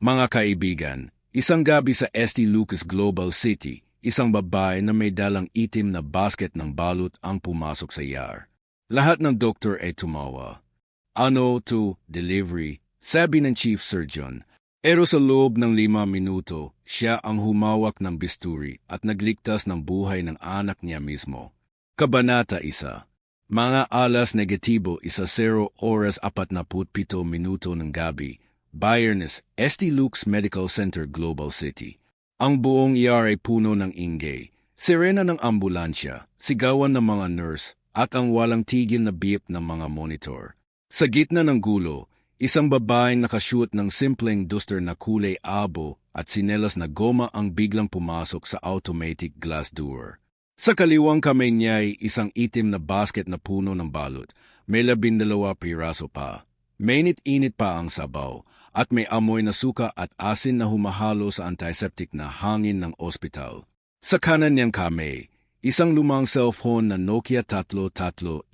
Mga kaibigan, isang gabi sa St. Lucas Global City, isang babae na may dalang itim na basket ng balut ang pumasok sa ER. Lahat ng doktor ay tumawa. Ano to delivery, sabi ng chief surgeon. Pero sa loob ng 5 minuto, siya ang humawak ng bisturi at nagligtas ng buhay ng anak niya mismo. Kabanata 1. Mga alas negatibo 1:00 oras 47 minuto ng gabi, Bayernes, St. Luke's Medical Center, Global City. Ang buong ER ay puno ng ingay, sirena ng ambulansya, sigawan ng mga nurse, at ang walang tigil na beep ng mga monitor. Sa gitna ng gulo, isang babaeng nakashoot ng simpleng duster na kulay abo at sinelas na goma ang biglang pumasok sa automatic glass door. Sa kaliwang kamay niya ay isang itim na basket na puno ng balut. May 12 piraso pa. Mainit-init pa ang sabaw at may amoy na suka at asin na humahalo sa antiseptic na hangin ng ospital. Sa kanan niyang kamay, isang lumang cellphone na Nokia 3310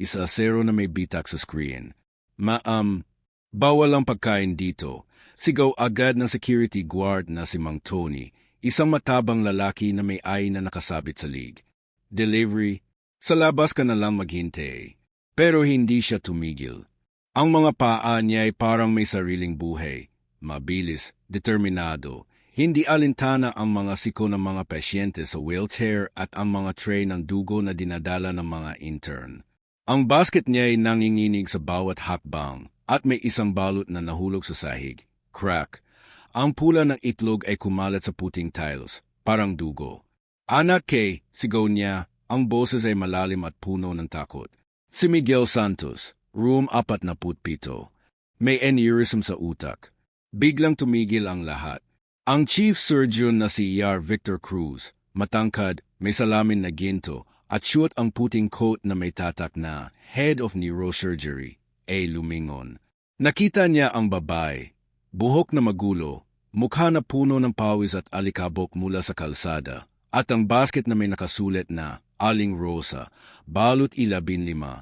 na may bitak sa screen. Bawal ang pagkain dito. Sigaw agad ng security guard na si Mang Tony, isang matabang lalaki na may eye na nakasabit sa lig. Delivery, sa labas ka na lang maghintay. Pero hindi siya tumigil. Ang mga paa niya ay parang may sariling buhay. Mabilis, determinado. Hindi alintana ang mga siko ng mga pasyente sa wheelchair at ang mga tray ng dugo na dinadala ng mga intern. Ang basket niya ay nanginginig sa bawat hakbang. At may isang balot na nahulog sa sahig. Crack. Ang pula ng itlog ay kumalat sa puting tiles, parang dugo. Anak kay, sigaw niya, ang boses ay malalim at puno ng takot. Si Miguel Santos, room 47. May aneurysm sa utak. Biglang tumigil ang lahat. Ang chief surgeon na si ER Victor Cruz, matangkad, may salamin na ginto, at suot ang puting coat na may tatak na Head of Neurosurgery, ay lumingon. Nakita niya ang babae, buhok na magulo, mukha na puno ng pawis at alikabok mula sa kalsada, at ang basket na may nakasulat na Aling Rosa, balot 15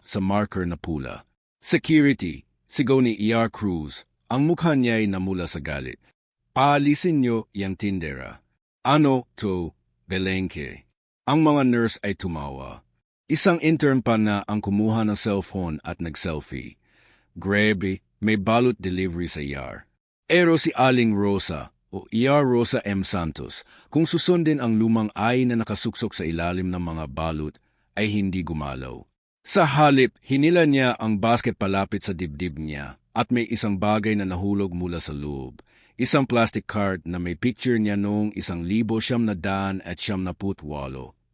sa marker na pula. Security, sigaw ni ER Cruz, ang mukha niya ay namula sa galit. Paalisin niyo yang tindera. Ano to, Belenque? Ang mga nurse ay tumawa. Isang intern pa na ang kumuha ng cellphone at nag-selfie. Grabe, may balut delivery sa ER. Pero si Aling Rosa o ER Rosa M. Santos, kung susundin ang lumang ay na nakasuksok sa ilalim ng mga balut, ay hindi gumalaw. Sa halip, hinila niya ang basket palapit sa dibdib niya at may isang bagay na nahulog mula sa loob. Isang plastic card na may picture niya noong 1978,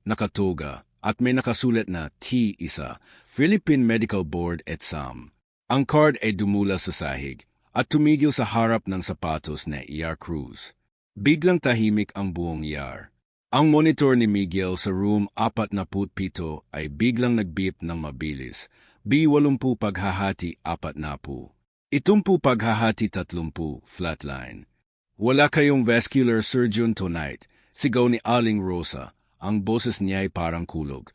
nakatuga at may nakasulat na T1, Philippine Medical Board et Sam. Ang card ay dumula sa sahig at tumigil sa harap ng sapatos na ER Cruz. Biglang tahimik ang buong ER. Ang monitor ni Miguel sa room 47 ay biglang nag-beep ng mabilis. B80 paghahati 40. 70 paghahati 30, flatline. Wala kayong vascular surgeon tonight, sigaw ni Aling Rosa. Ang boses niya ay parang kulog.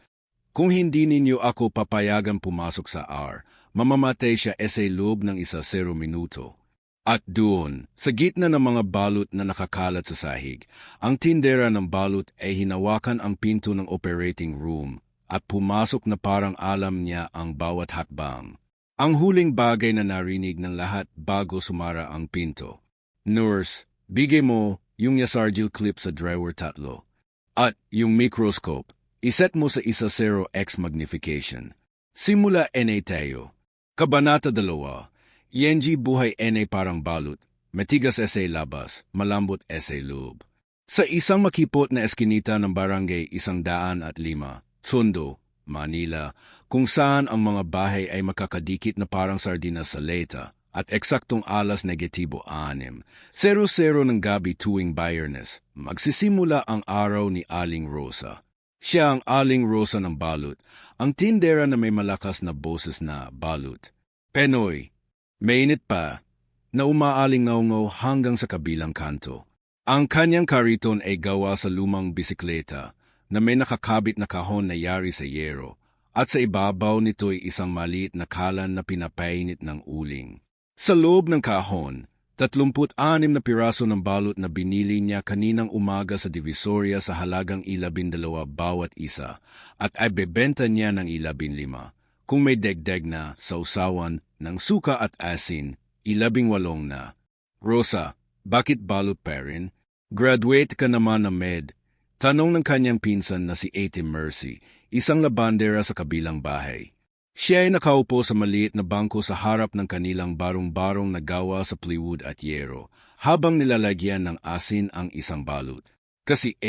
Kung hindi ninyo ako papayagan pumasok sa ER, mamamatay siya sa loob ng 10 minuto. At doon, sa gitna ng mga balot na nakakalat sa sahig, ang tindera ng balot ay hinawakan ang pinto ng operating room at pumasok na parang alam niya ang bawat hakbang. Ang huling bagay na narinig ng lahat bago sumara ang pinto. Nurse, bigay mo yung Yasargil clip sa drawer 3. At yung microscope, iset mo sa 10x magnification. Simula NA tayo. Kabanata 2. ENG buhay NA parang balut, matigas sa labas, malambot sa loob. Sa isang makipot na eskinita ng barangay 105, Tondo, Manila, kung saan ang mga bahay ay makakadikit na parang sardinas sa leta at eksaktong alas negatibo 6, 00 ng gabi tuwing Bayernes, magsisimula ang araw ni Aling Rosa. Siya ang Aling Rosa ng balut, ang tindera na may malakas na boses na balut. Penoy, mainit pa, na umaalingaw-ngaw hanggang sa kabilang kanto. Ang kanyang kariton ay gawa sa lumang bisikleta na may nakakabit na kahon na yari sa yero at sa ibabaw nito ay isang maliit na kalan na pinapainit ng uling. Sa loob ng kahon, 36 na piraso ng balot na binili niya kaninang umaga sa Divisoria sa halagang 12 bawat isa at ay bebenta niya ng 15. Kung may degdeg na sausawan ng suka at asin, 18 na. Rosa, bakit balot pa rin? Graduate ka naman na med. Tanong ng kanyang pinsan na si Ate Mercy, isang labandera sa kabilang bahay. Siya ay nakaupo sa maliit na bangko sa harap ng kanilang barong-barong na gawa sa plywood at yero, habang nilalagyan ng asin ang isang balot. Kasi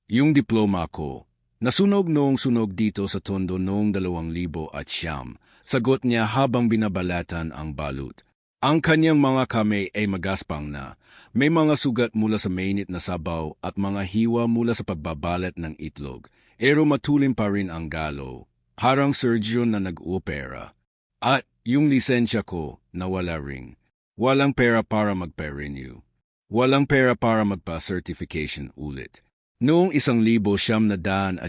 yung diploma ko, nasunog noong sunog dito sa Tondo noong 2009, sagot niya habang binabalatan ang balot. Ang kanyang mga kamay ay magaspang na, may mga sugat mula sa mainit na sabaw at mga hiwa mula sa pagbabalat ng itlog, pero matulim pa rin ang galaw. Harang surgeon na nag-opera. At yung lisensya ko, nawala ring. Walang pera para magpa-renew. Walang pera para magpa-certification ulit. Noong 1978,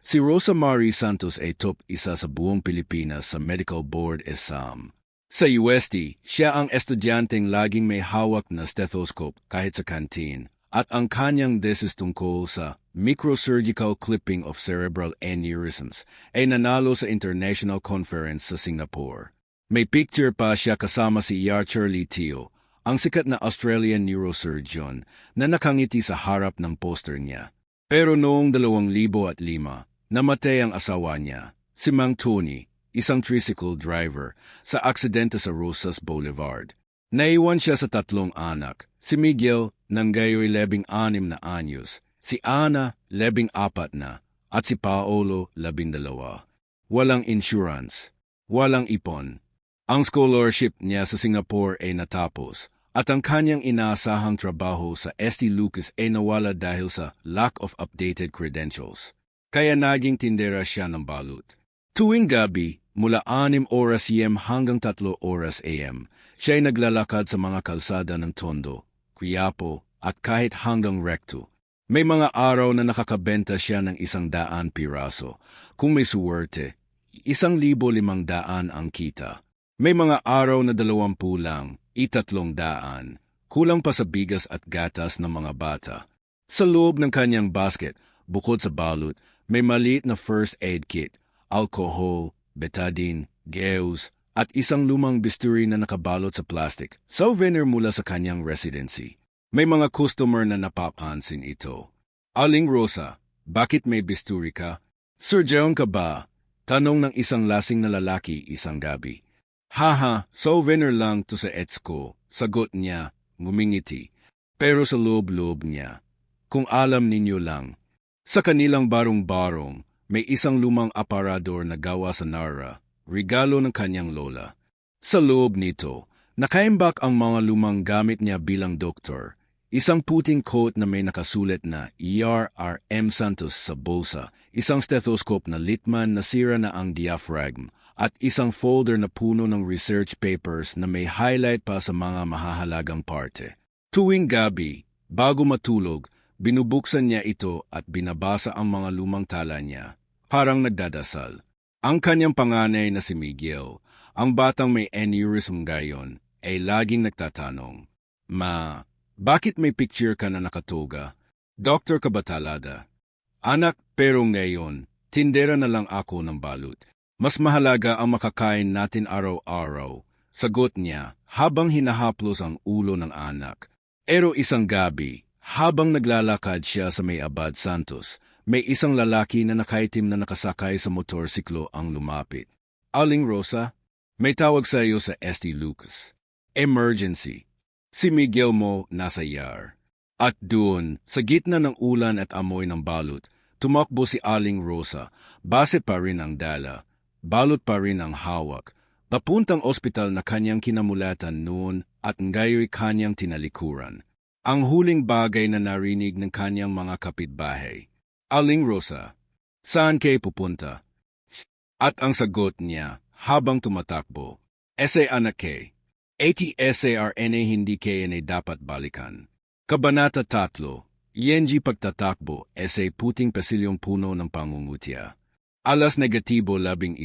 si Rosa Marie Santos ay top isa sa buong Pilipinas sa Medical Board exam. Sa UST, siya ang estudyanteng laging may hawak na stethoscope kahit sa canteen. At ang kanyang thesis tungkol sa microsurgical clipping of cerebral aneurysms ay nanalo sa international conference sa Singapore. May picture pa siya kasama si Charlie Teo, ang sikat na Australian neurosurgeon na nakangiti sa harap ng poster niya. Pero noong 2005, namatay ang asawa niya, si Mang Tony, isang tricycle driver, sa aksidente sa Rosas Boulevard. Naiwan siya sa 3 anak, si Miguel, nang gayo'y 16 na anyos, si Ana, 14 na, at si Paolo, 12. Walang insurance, walang ipon. Ang scholarship niya sa Singapore ay natapos, at ang kanyang inaasahang trabaho sa St. Lucas ay nawala dahil sa lack of updated credentials. Kaya naging tindera siya ng balut. Tuwing gabi, mula 6 oras PM hanggang 3 oras AM, siya ay naglalakad sa mga kalsada ng Tondo, Quiapo, at kahit hanggang Recto. May mga araw na nakakabenta siya ng 100 piraso. Kung may suwerte, 1,500 ang kita. May mga araw na 20 lang, 300. Kulang pa sa bigas at gatas ng mga bata. Sa loob ng kanyang basket, bukod sa balut, may maliit na first aid kit, alcohol, betadine, geos, at isang lumang bisturi na nakabalot sa plastic, souvenir mula sa kanyang residency. May mga customer na napapansin ito. Aling Rosa, bakit may bisturi ka? Surgeon ka ba? Tanong ng isang lasing na lalaki isang gabi. Haha, souvenir lang to sa ets ko, sagot niya, ngumingiti. Pero sa loob-loob niya, kung alam ninyo lang, sa kanilang barong-barong, may isang lumang aparador na gawa sa Nara, regalo ng kanyang lola. Sa loob nito, nakaimbak ang mga lumang gamit niya bilang doktor. Isang puting coat na may nakasulat na ERRM Santos sa bulsa, isang stethoscope na Littmann na sira na ang diaphragm, at isang folder na puno ng research papers na may highlight pa sa mga mahahalagang parte. Tuwing gabi, bago matulog, binubuksan niya ito at binabasa ang mga lumang tala niya, parang nagdadasal. Ang kanyang panganay na si Miguel, ang batang may aneurysm gayon, ay laging nagtatanong, Ma, bakit may picture ka na nakatoga? Doktor ka ba talada? Anak, pero ngayon, tindera na lang ako ng balut. Mas mahalaga ang makakain natin araw-araw, sagot niya habang hinahaplos ang ulo ng anak. Pero isang gabi, habang naglalakad siya sa may Abad Santos, may isang lalaki na nakaitim na nakasakay sa motorsiklo ang lumapit. Aling Rosa, may tawag sa iyo sa St. Lucas. Emergency. Si Miguel mo nasa yar. At doon, sa gitna ng ulan at amoy ng balut, tumakbo si Aling Rosa, base pa rin ang dala, balot pa rin ang hawak, papuntang ospital na kanyang kinamulatan noon at ngayoy kanyang tinalikuran. Ang huling bagay na narinig ng kanyang mga kapitbahay. Aling Rosa, saan kayo pupunta? At ang sagot niya, habang tumatakbo, Ese anak kay, ATSARNA hindi KNA dapat balikan. Kabanata 3, Yenji pagtatakbo, Ese puting pasilyong puno ng pangungutya. Alas negatibo 11,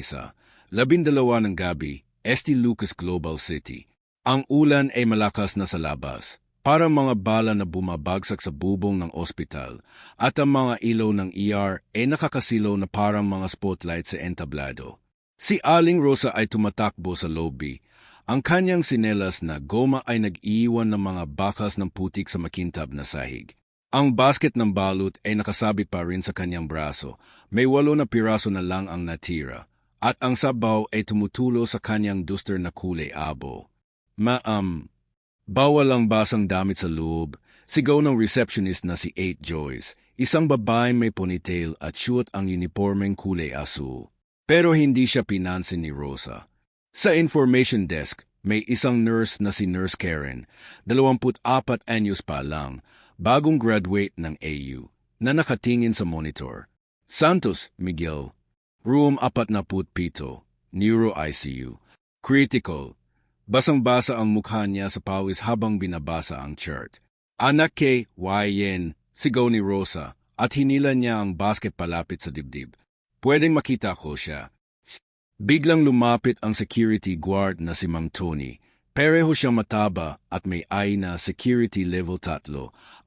12 ng gabi, St. Lucas Global City. Ang ulan ay malakas na sa labas, para mga bala na bumabagsak sa bubong ng ospital, at ang mga ilaw ng ER ay nakakasilaw na parang mga spotlight sa entablado. Si Aling Rosa ay tumatakbo sa lobby. Ang kanyang sinelas na goma ay nag-iiwan ng mga bakas ng putik sa makintab na sahig. Ang basket ng balut ay nakasabi pa rin sa kanyang braso. May 8 na piraso na lang ang natira, at ang sabaw ay tumutulo sa kanyang duster na kulay abo. Bawal ang basang damit sa loob, sigaw ng receptionist na si 8 Joyce, isang babaeng may ponytail at suot ang uniformeng kulay asul. Pero hindi siya pinansin ni Rosa. Sa information desk, may isang nurse na si Nurse Karen, 24 anyos pa lang, bagong graduate ng AU, na nakatingin sa monitor. Santos, Miguel, room 47, Neuro ICU, critical. Basang-basa ang mukha niya sa pawis habang binabasa ang chart. Anak kay Yen, sigaw ni Rosa, at hinila niya ang basket palapit sa dibdib. Pwedeng makita ko siya. Biglang lumapit ang security guard na si Mang Tony. Pareho siyang mataba at may eye na security level 3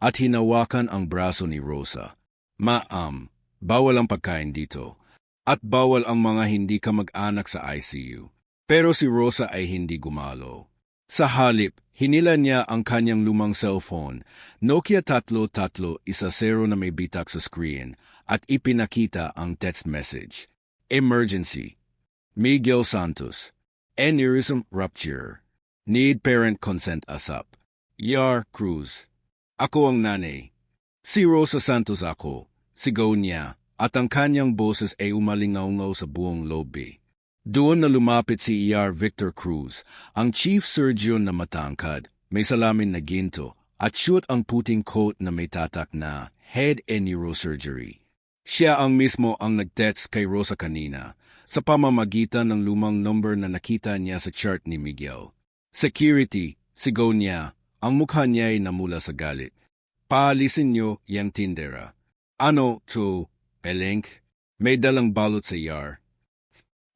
at hinawakan ang braso ni Rosa. Bawal ang pagkain dito. At bawal ang mga hindi kamag-anak sa ICU. Pero si Rosa ay hindi gumalo. Sa halip, hinila niya ang kanyang lumang cellphone, Nokia 3310 na may bitak sa screen, at ipinakita ang text message. Emergency. Miguel Santos. Aneurysm rupture. Need parent consent ASAP. Yar Cruz. Ako ang nanay. Si Rosa Santos ako. Sigaw niya, at ang kanyang boses ay umalingaw-ngaw sa buong lobby. Doon na lumapit si ER Victor Cruz, ang chief surgeon na matangkad, may salamin na ginto, at shoot ang puting coat na may tatak na Head and Neurosurgery. Siya ang mismo ang nag-text kay Rosa kanina, sa pamamagitan ng lumang number na nakita niya sa chart ni Miguel. Security, sigaw niya, ang mukha niya ay namula sa galit. Paalisin niyo yang tindera. Ano to, Pelenk? May dalang balot sa ER.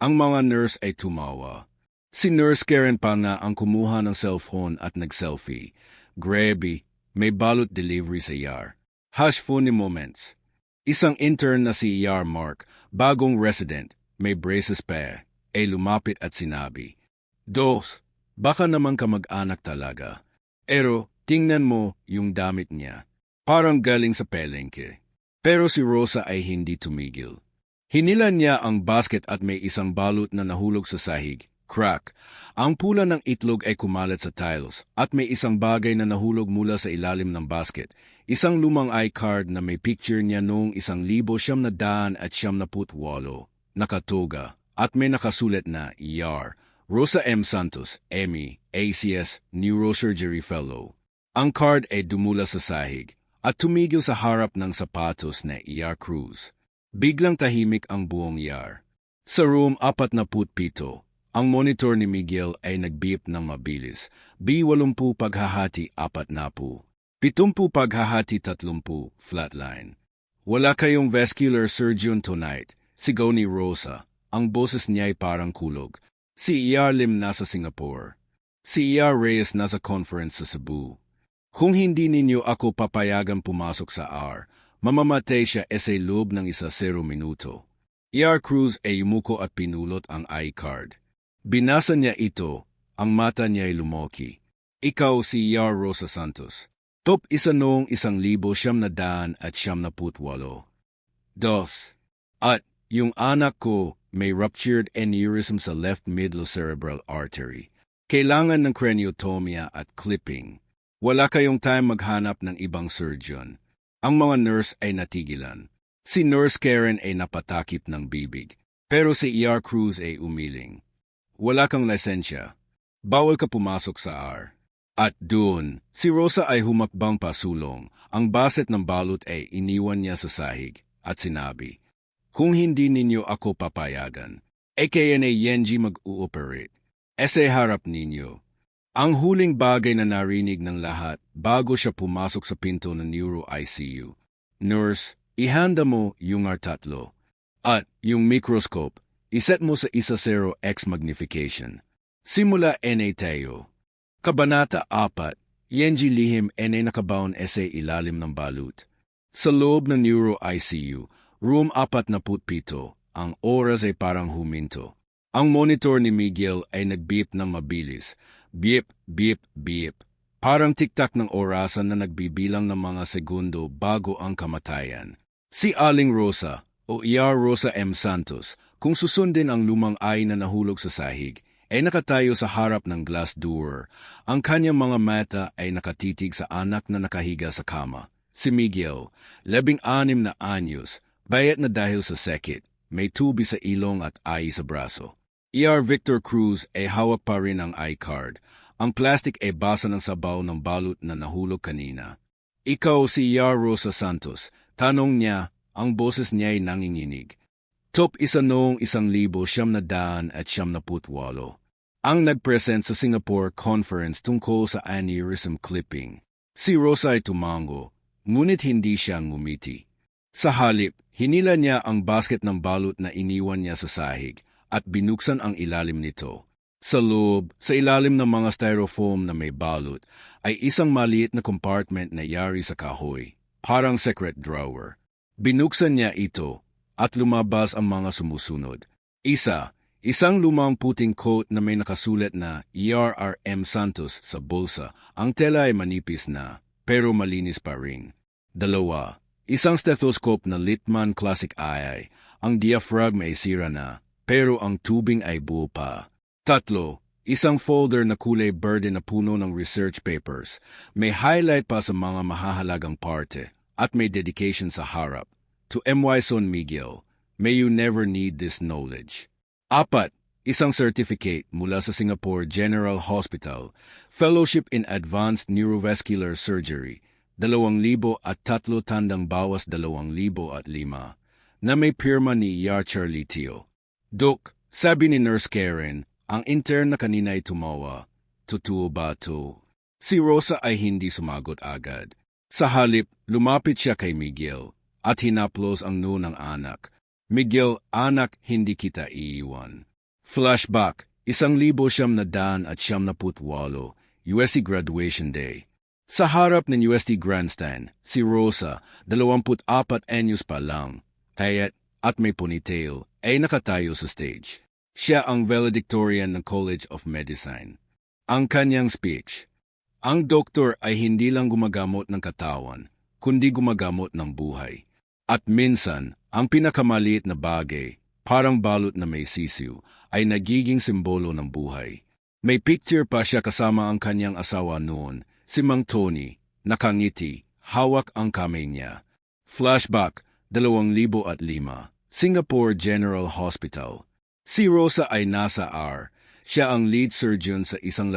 Ang mga nurse ay tumawa. Si Nurse Karen pa nga ang kumuha ng cellphone at nag-selfie. Grabe, may balot delivery sa ER. Funny moments. Isang intern na si ER Mark, bagong resident, may braces pa, ay lumapit at sinabi, Dos, baka naman kamag-anak talaga. Pero tingnan mo yung damit niya. Parang galing sa pelengke. Pero si Rosa ay hindi tumigil. Hinila niya ang basket at may isang balot na nahulog sa sahig. Crack. Ang pula ng itlog ay kumalat sa tiles at may isang bagay na nahulog mula sa ilalim ng basket. Isang lumang iCard na may picture niya noong 1978, nakatuga, at may nakasulat na ER, Rosa M. Santos, ME, ACS, Neurosurgery Fellow. Ang card ay dumula sa sahig at tumigil sa harap ng sapatos na ER Cruz. Biglang tahimik ang buong ER. Sa room 47, ang monitor ni Miguel ay nag-beep ng mabilis. B80 paghahati 40. 70 paghahati 30, flatline. Wala kayong vascular surgeon tonight, sigaw ni Rosa. Ang boses niya ay parang kulog. Si ER Lim nasa Singapore. Si ER Reyes nasa conference sa Cebu. Kung hindi ninyo ako papayagan pumasok sa R, mamamatay siya sa loob ng 0 minuto. ER Cruz ay yumuko at pinulot ang iCard. Binasa niya ito, ang mata niya ay lumoki. Ikaw si ER Rosa Santos. Top 1 noong 1978. Dos. At yung anak ko may ruptured aneurysm sa left middle cerebral artery. Kailangan ng craniotomia at clipping. Wala kayong time maghanap ng ibang surgeon. Ang mga nurse ay natigilan. Si Nurse Karen ay napatakip ng bibig. Pero si ER Cruz ay umiling. Wala kang lisensya. Bawal ka pumasok sa R. At doon, si Rosa ay humakbang pasulong. Ang baset ng balot ay iniwan niya sa sahig at sinabi, Kung hindi ninyo ako papayagan, kaya na Yenji mag-ooperate. Harap ninyo. Ang huling bagay na narinig ng lahat bago siya pumasok sa pinto ng Neuro ICU. Nurse, ihanda mo yung R3. At yung microscope, iset mo sa 10x magnification. Simula na tayo. Kabanata 4, Yenji lihim ay nakabaon essay ilalim ng balut. Sa loob ng Neuro ICU, room 47, ang oras ay parang huminto. Ang monitor ni Miguel ay nag-beep ng mabilis. Beep, beep, beep. Parang tiktak ng orasan na nagbibilang ng mga segundo bago ang kamatayan. Si Aling Rosa, o Rosa M. Santos, kung susundin ang lumang ay na nahulog sa sahig, ay nakatayo sa harap ng glass door. Ang kanyang mga mata ay nakatitig sa anak na nakahiga sa kama. Si Miguel, 16 na anyos, bayat na dahil sa sakit, may tubi sa ilong at ay sa braso. Victor Cruz ay hawak pa rin ang I-card. Ang plastic ay basa ng sabaw ng balot na nahulog kanina. Ikaw si Rosa Santos, tanong niya, ang boses niya ay nanginginig. Top isa noong 1978. Ang nagpresent sa Singapore Conference tungkol sa aneurysm clipping. Si Rosa ay tumango, ngunit hindi siya ngumiti. Sa halip, hinila niya ang basket ng balot na iniwan niya sa sahig at binuksan ang ilalim nito. Sa loob, sa ilalim ng mga styrofoam na may balot, ay isang maliit na compartment na yari sa kahoy, parang secret drawer. Binuksan niya ito at lumabas ang mga sumusunod. Isang lumang puting coat na may nakasulat na ERRM Santos sa bulsa. Ang tela ay manipis na, pero malinis pa rin. 2. Isang stethoscope na Littmann Classic II. Ang diaphragm ay sira na, pero ang tubing ay buo pa. 3. Isang folder na kulay berde na puno ng research papers. May highlight pa sa mga mahahalagang parte at may dedication sa harap. To M.Y. Son Miguel, may you never need this knowledge. 4. Isang certificate mula sa Singapore General Hospital, Fellowship in Advanced Neurovascular Surgery, 2,003 tandang bawas 2005, na may pirma ni Charlie Teo. Dok, sabi ni Nurse Karen, ang intern na kanina ay tumawa. Totoo ba to? Si Rosa ay hindi sumagot agad. Sa halip, lumapit siya kay Miguel at hinaplos ang noo ng anak. Miguel, anak, hindi kita iiwan. Flashback, 1978, UST Graduation Day. Sa harap ng UST Grandstand, si Rosa, 24 anyos pa lang, tayat at may ponytail, ay nakatayo sa stage. Siya ang valedictorian ng College of Medicine. Ang kanyang speech, ang doktor ay hindi lang gumagamot ng katawan, kundi gumagamot ng buhay. At minsan, ang pinakamaliit na bagay, parang balot na may sisiw, ay nagiging simbolo ng buhay. May picture pa siya kasama ang kanyang asawa noon, si Mang Tony, nakangiti, hawak ang kamay niya. Flashback, 2005, Singapore General Hospital. Si Rosa ay nasa R. Siya ang lead surgeon sa 12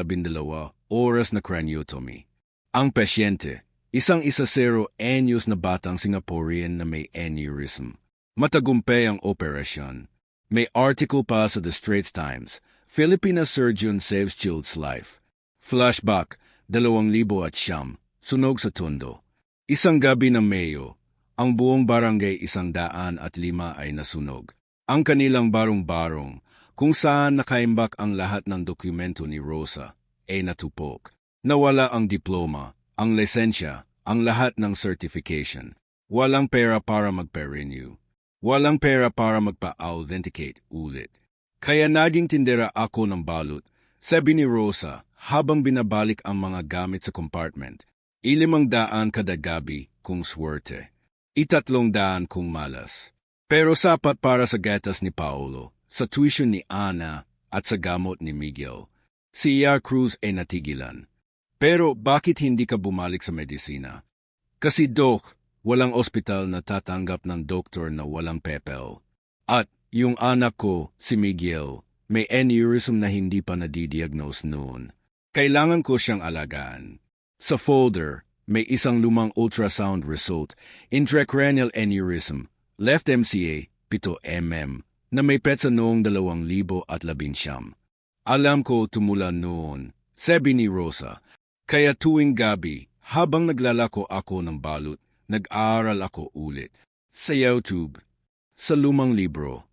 oras na craniotomy. Ang pasyente, isang 10 anyos na batang Singaporean na may aneurysm. Matagumpay ang operasyon. May article pa sa The Straits Times, Filipina surgeon saves child's life. Flashback, 2000, sunog sa Tondo. Isang gabi ng Mayo, ang buong barangay 105 ay nasunog. Ang kanilang barong-barong, kung saan nakaimbak ang lahat ng dokumento ni Rosa, ay natupok. Nawala ang diploma, ang lisensya, ang lahat ng certification. Walang pera para magpa-renew. Walang pera para magpa-authenticate ulit. Kaya naging tindera ako ng balot, sabi ni Rosa, habang binabalik ang mga gamit sa compartment. 500 kada gabi kung swerte. 300 kung malas. Pero sapat para sa gatas ni Paolo, sa tuition ni Ana, at sa gamot ni Miguel. Si Cruz ay natigilan. Pero bakit hindi ka bumalik sa medisina? Kasi Doc, walang ospital na tatanggap ng doktor na walang pepel. At yung anak ko, si Miguel, may aneurysm na hindi pa nadidiagnose noon. Kailangan ko siyang alagaan. Sa folder, may isang lumang ultrasound result, intracranial aneurysm, left MCA, 7 mm, na may petsa noong 2019. Alam ko tumula noon, sabi ni Rosa. Kaya tuwing gabi, habang naglalako ako ng balot, nag-aaral ako ulit. Sa YouTube, sa lumang libro,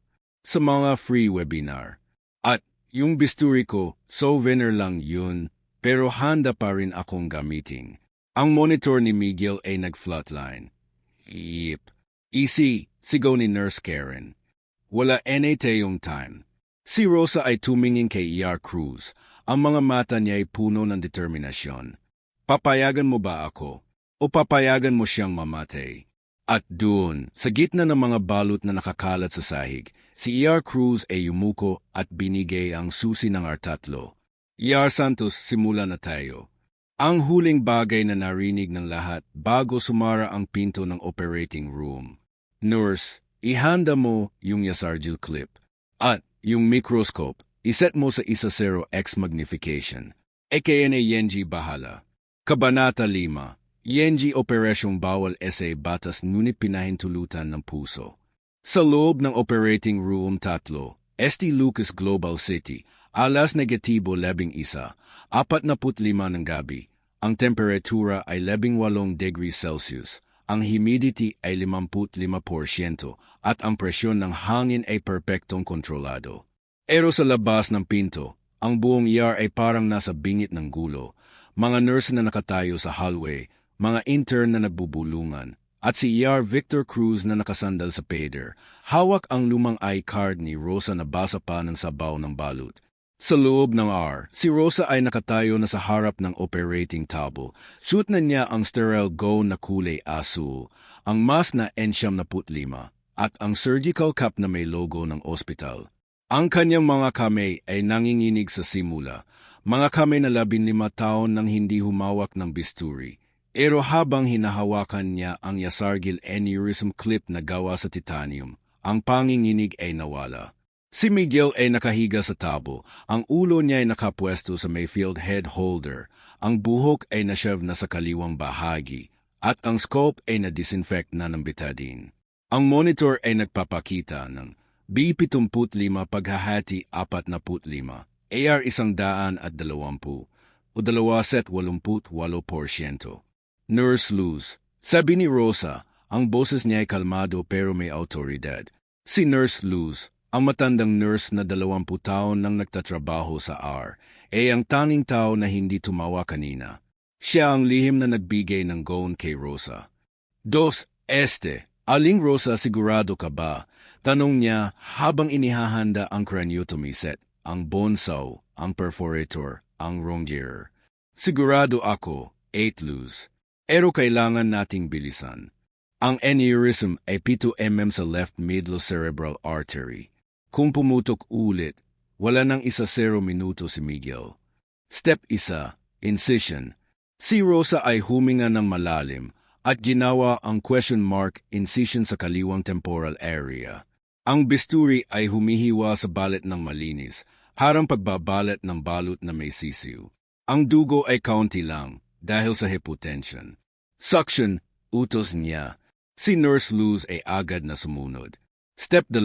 sa mga free webinar. At yung bisturi ko, souvenir lang yun, pero handa pa rin akong gamitin. Ang monitor ni Miguel ay nag-flatline. Yep. Easy, sigaw ni Nurse Karen. Wala na tayong time. Si Rosa ay tumingin kay ER Cruz. Ang mga mata niya ay puno ng determinasyon. Papayagan mo ba ako? O papayagan mo siyang mamatay? At doon, sa gitna ng mga balot na nakakalat sa sahig, si ER Cruz ay yumuko at binigay ang susi ng R3. ER Santos, simula na tayo. Ang huling bagay na narinig ng lahat bago sumara ang pinto ng operating room. Nurse, ihanda mo yung Yasargil clip. At yung microscope, iset mo sa 1.0x magnification. AKNA Yenji bahala. Kabanata 5. Yenji operasyong bawal SA batas ngunit pinahintulutan ng puso. Sa loob ng operating room 3, ST Lucas Global City, alas negatibo 11, 45 ng gabi. Ang temperatura ay 18 degrees Celsius, ang humidity ay 55% at ang presyon ng hangin ay perpektong kontrolado. Pero sa labas ng pinto, ang buong ER ay parang nasa bingit ng gulo, mga nurse na nakatayo sa hallway, mga intern na nagbubulungan, at si ER Victor Cruz na nakasandal sa pader, hawak ang lumang I-card ni Rosa na basa pa ng sabaw ng balut. Sa loob ng R, si Rosa ay nakatayo na sa harap ng operating table. Suot na niya ang sterile gown na kulay asul, ang mask na N75, at ang surgical cap na may logo ng ospital. Ang kanyang mga kamay ay nanginginig sa simula, mga kamay na 15 taon nang hindi humawak ng bisturi. Pero habang hinahawakan niya ang Yasargil aneurysm clip na gawa sa titanium, ang panginginig ay nawala. Si Miguel ay nakahiga sa tabo, ang ulo niya ay nakapwesto sa Mayfield head holder, ang buhok ay na-shove na sa kaliwang bahagi, at ang scope ay na-disinfect na ng betadine. Ang monitor ay nagpapakita ng B75 paghahati 45, AR 120 o 288%. Nurse Luz, sabi ni Rosa, ang boses niya ay kalmado pero may autoridad. Si Nurse Luz, ang matandang nurse na 20 taon nang nagtatrabaho sa R, ay ang tanging tao na hindi tumawa kanina. Siya ang lihim na nagbigay ng gown kay Rosa. Dos, aling Rosa, sigurado ka ba? Tanong niya habang inihahanda ang craniotomy set, ang bone saw, ang perforator, ang rongier. Sigurado ako, 8 Luz. Pero kailangan nating bilisan. Ang aneurysm ay 7 mm sa left middle cerebral artery. Kung pumutok ulit, wala nang 10 minuto si Miguel. Step 1, incision. Si Rosa ay huminga ng malalim at ginawa ang question mark incision sa kaliwang temporal area. Ang bisturi ay humihiwa sa balat ng malinis, harang pagbabalat ng balut na may sisiw. Ang dugo ay kaunti lang dahil sa hypotension. Suction, utos niya. Si Nurse Luz ay agad na sumunod. Step 2,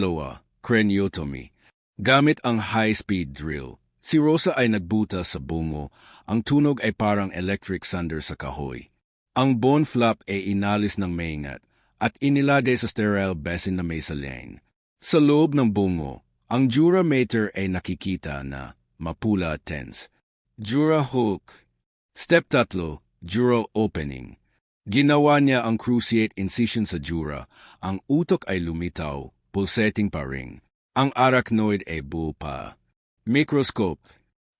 craniotomy. Gamit ang high-speed drill, si Rosa ay nagbutas sa bungo. Ang tunog ay parang electric thunder sa kahoy. Ang bone flap ay inalis ng maingat at inilagay sa sterile basin na may saline. Sa loob ng bungo, ang dura mater ay nakikita na mapula at tense. Dura hook. Step 3, dural opening. Ginawa niya ang cruciate incision sa dura. Ang utok ay lumitaw, pulsating pa rin. Ang arachnoid ay buo pa. Microscope.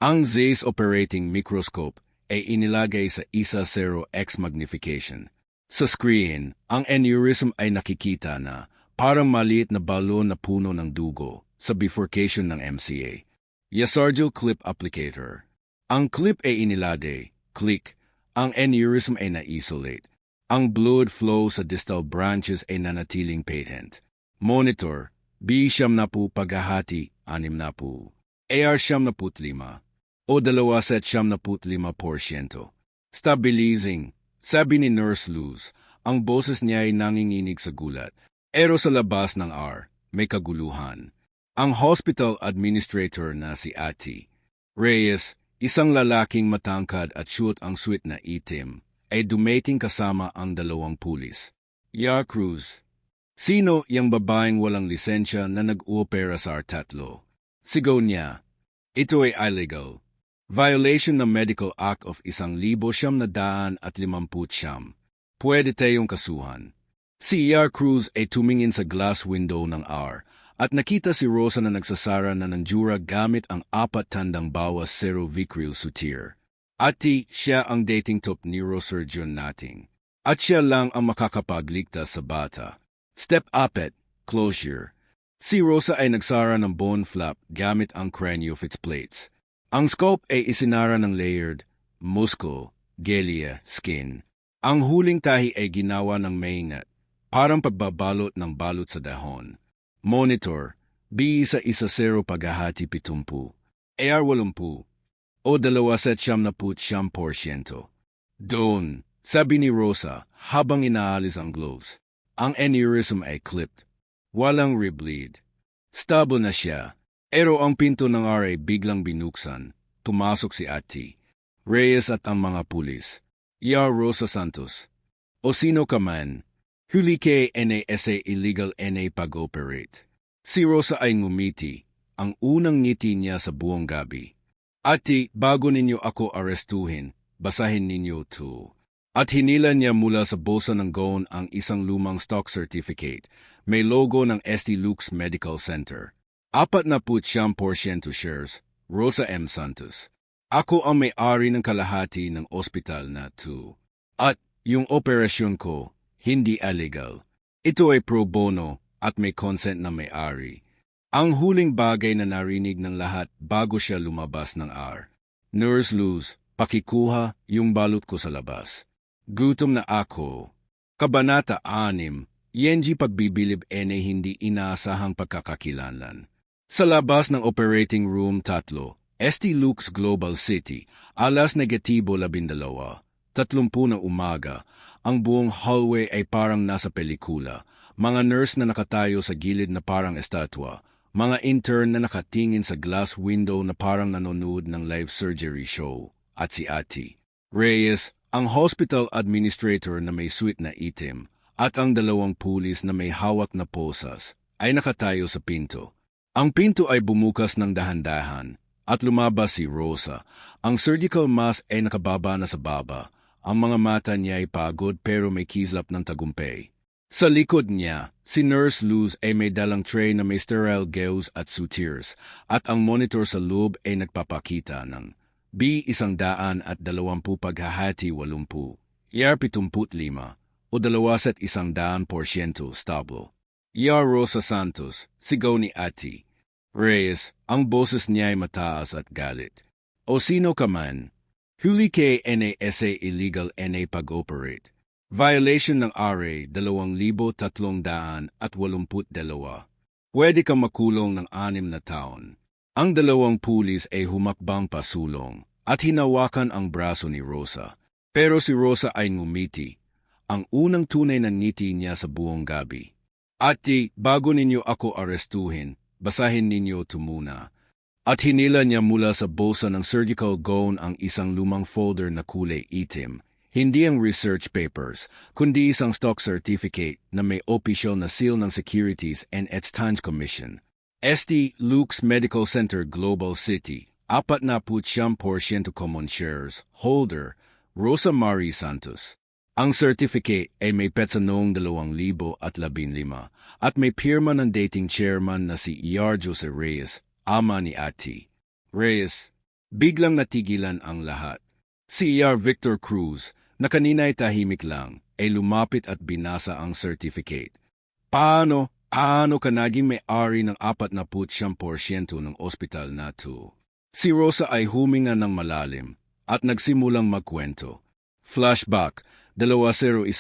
Ang Zeiss operating microscope ay inilagay sa 1.0x magnification. Sa screen, ang aneurysm ay nakikita na parang maliit na balon na puno ng dugo sa bifurcation ng MCA. Yasargil clip applicator. Ang clip ay inilagay, click, ang aneurysm ay na-isolate. Ang blood flow sa distal branches ay nanatiling patent. Monitor, B70 paghahati 60, AR 75 o 2.75%. Stabilizing, sabi ni Nurse Luz, ang boses niya ay nanginginig sa gulat. Pero sa labas ng R, may kaguluhan. Ang hospital administrator na si Ati Reyes, isang lalaking matangkad at suot ang suit na itim, ay dumating kasama ang 2 pulis. ER Cruz, sino yung babaeng walang lisensya na nag-uopera sa R3? Sigaw niya, ito ay illegal. Violation ng Medical Act of 1950. Pwede tayong kasuhan. Si Cruz ay tumingin sa glass window ng R at nakita si Rosa na nagsasara na ng jura gamit ang 400 bawas 0 Vicryl sutir. Ati siya ang dating top neurosurgeon nating. At siya lang ang makakapagligtas sa bata. Step Appet, closure. Si Rosa ay nagsara ng bone flap gamit ang craniofix plates. Ang scope ay isinara ng layered, muscle, gelia, skin. Ang huling tahi ay ginawa ng maingat, parang pagbabalot ng balot sa dahon. Monitor, B110 paghahati 70, AR80, o 2.70%. Doon, sabi ni Rosa, habang inaalis ang gloves. Ang aneurysm ay clipped. Walang rebleed. Stable na siya. Pero ang pinto ng RA biglang binuksan. Tumasok si Ati, Reyes at ang mga pulis. Rosa Santos. O sino ka man, huli kay NASA illegal NA pag-operate. Si Rosa ay ngumiti. Ang unang ngiti niya sa buong gabi. Ati, bago ninyo ako arestuhin, basahin ninyo to. At hinila niya mula sa bulsa ng gown ang isang lumang stock certificate. May logo ng St. Luke's Medical Center. 49% shares, Rosa M. Santos. Ako ang may-ari ng kalahati ng ospital na to. At yung operasyon ko, hindi illegal. Ito ay pro bono at may consent na may-ari. Ang huling bagay na narinig ng lahat bago siya lumabas ng R. Nurse Luz, pakikuha yung balot ko sa labas. Gutom na ako. Kabanata 6, Yenji pagbibilib ene hindi inaasahang pagkakakilanlan. Sa labas ng operating room 3, St. Luke's Global City, alas negatibo 12, 30 ng umaga, ang buong hallway ay parang nasa pelikula. Mga nurse na nakatayo sa gilid na parang estatwa, mga intern na nakatingin sa glass window na parang nanonood ng live surgery show, at si Ati Reyes, ang hospital administrator na may suit na itim, at ang 2 pulis na may hawak na posas, ay nakatayo sa pinto. Ang pinto ay bumukas ng dahan-dahan, at lumabas si Rosa. Ang surgical mask ay nakababa na sa baba. Ang mga mata niya ay pagod pero may kislap ng tagumpay. Sa likod niya, si Nurse Luz ay may dalang tray na may sterile gauze at sutures, at ang monitor sa loob ay nagpapakita ng B120 paghahati 80, ER75, o 2.1% stable. Rosa Santos, sigaw ni Ati Reyes, ang boses niya ay mataas at galit. O sino ka man, huli kay NASA illegal NA pag-operate. Violation ng RA 2,382. Pwede kang makulong ng 6 na taon. Ang 2 pulis ay humakbang pasulong at hinawakan ang braso ni Rosa. Pero si Rosa ay ngumiti. Ang unang tunay na ngiti niya sa buong gabi. Ati, bago ninyo ako arestuhin, basahin ninyo ito muna. At hinila niya mula sa bulsa ng surgical gown ang isang lumang folder na kulay itim. Hindi ang research papers, kundi isang stock certificate na may official na seal ng Securities and Exchange Commission. St. Luke's Medical Center Global City, 49% common shares, holder, Rosa Marie Santos. Ang certificate ay may petsa noong 2015 at may pirma ng dating chairman na si Jose Reyes, ama ni Ati Reyes. Biglang natigilan ang lahat. Si Victor Cruz, na kanina ay tahimik lang, ay lumapit at binasa ang certificate. Paano ka naging may-ari ng 49% ng ospital na to? Si Rosa ay huminga ng malalim at nagsimulang magkwento. Flashback, 2010,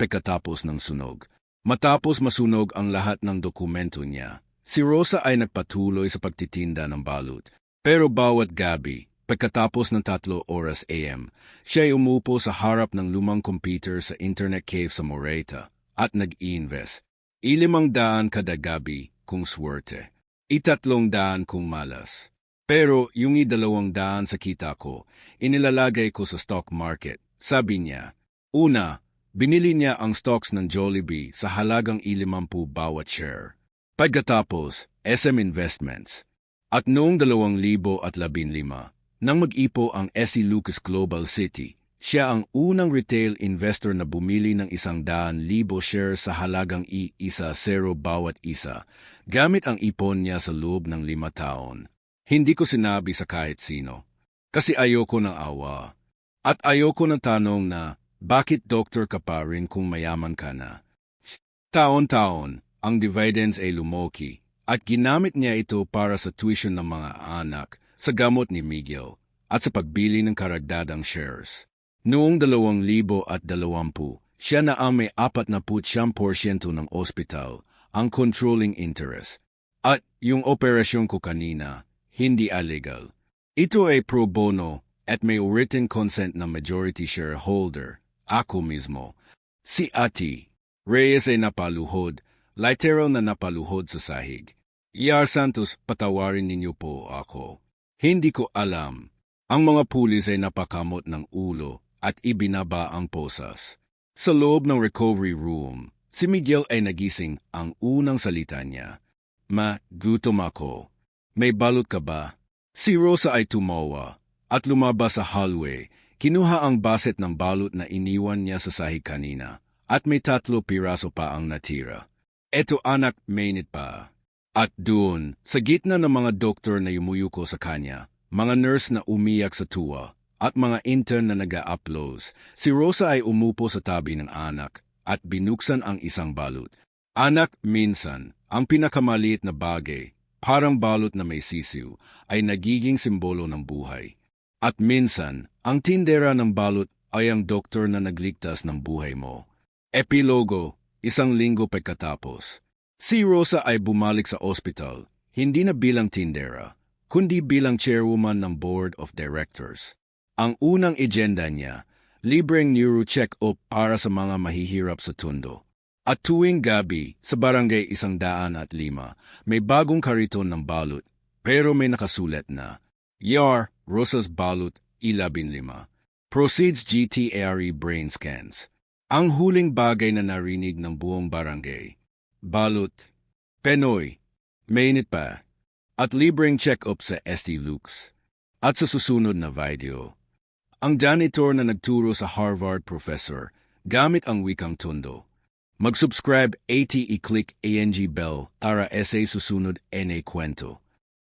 pagkatapos ng sunog. Matapos masunog ang lahat ng dokumento niya, si Rosa ay nagpatuloy sa pagtitinda ng balut. Pero bawat gabi, pagkatapos ng 3 oras AM, siya ay umupo sa harap ng lumang computer sa internet cave sa Moreta at nag-i-invest. 500 kada gabi kung swerte. 300 kung malas. Pero yung 200 sa kita ko, inilalagay ko sa stock market. Sabi niya, una, binili niya ang stocks ng Jollibee sa halagang 50 bawat share. Pagkatapos, SM Investments. At noong 2015, Nang mag-ipo ang SC Lucas Global City, siya ang unang retail investor na bumili ng 100,000 shares sa halagang $1 bawat isa, gamit ang ipon niya sa loob ng 5 taon. Hindi ko sinabi sa kahit sino. Kasi ayoko ng awa. At ayoko ng tanong na, bakit doktor ka pa rin kung mayaman ka na? Taon-taon, ang dividends ay lumoki, at ginamit niya ito para sa tuition ng mga anak, sa gamot ni Miguel, at sa pagbili ng karagdagang shares. Noong 2020, siya na ang may 49% ng ospital, ang controlling interest. At yung operasyon ko kanina, hindi illegal. Ito ay pro bono at may written consent ng majority shareholder, ako mismo. Si Ati Reyes ay napaluhod, literal na napaluhod sa sahig. Yar Santos, patawarin ninyo po ako. Hindi ko alam. Ang mga pulis ay napakamot ng ulo at ibinaba ang posas. Sa loob ng recovery room, si Miguel ay nagising. Ang unang salita niya, gutom ako. May balot ka ba? Si Rosa ay tumawa at lumabas sa hallway. Kinuha ang baset ng balot na iniwan niya sa sahig kanina at may 3 piraso pa ang natira. Eto anak, mainit pa. At doon, sa gitna ng mga doktor na yumuyuko sa kanya, mga nurse na umiyak sa tuwa, at mga intern na nag-a-applause, si Rosa ay umupo sa tabi ng anak at binuksan ang isang balot. Anak, minsan, ang pinakamaliit na bagay, parang balot na may sisiw, ay nagiging simbolo ng buhay. At minsan, ang tindera ng balot ay ang doktor na nagligtas ng buhay mo. Epilogo, 1 linggo pagkatapos. Si Rosa ay bumalik sa ospital, hindi na bilang tindera, kundi bilang chairwoman ng board of directors. Ang unang agenda niya, libreng neuro check-up para sa mga mahihirap sa Tondo. At tuwing gabi, sa barangay 105, may bagong kariton ng balot, pero may nakasulat na, Yar, Rosa's Balot, 15. Proceeds GTARE brain scans. Ang huling bagay na narinig ng buong barangay. Balot. Penoy. Mainit pa. At libreng check-up sa ST Lukes. At sa susunod na video, ang janitor na nagturo sa Harvard professor gamit ang wikang Tondo. Mag-subscribe at i-click ang bell para sa susunod na kwento.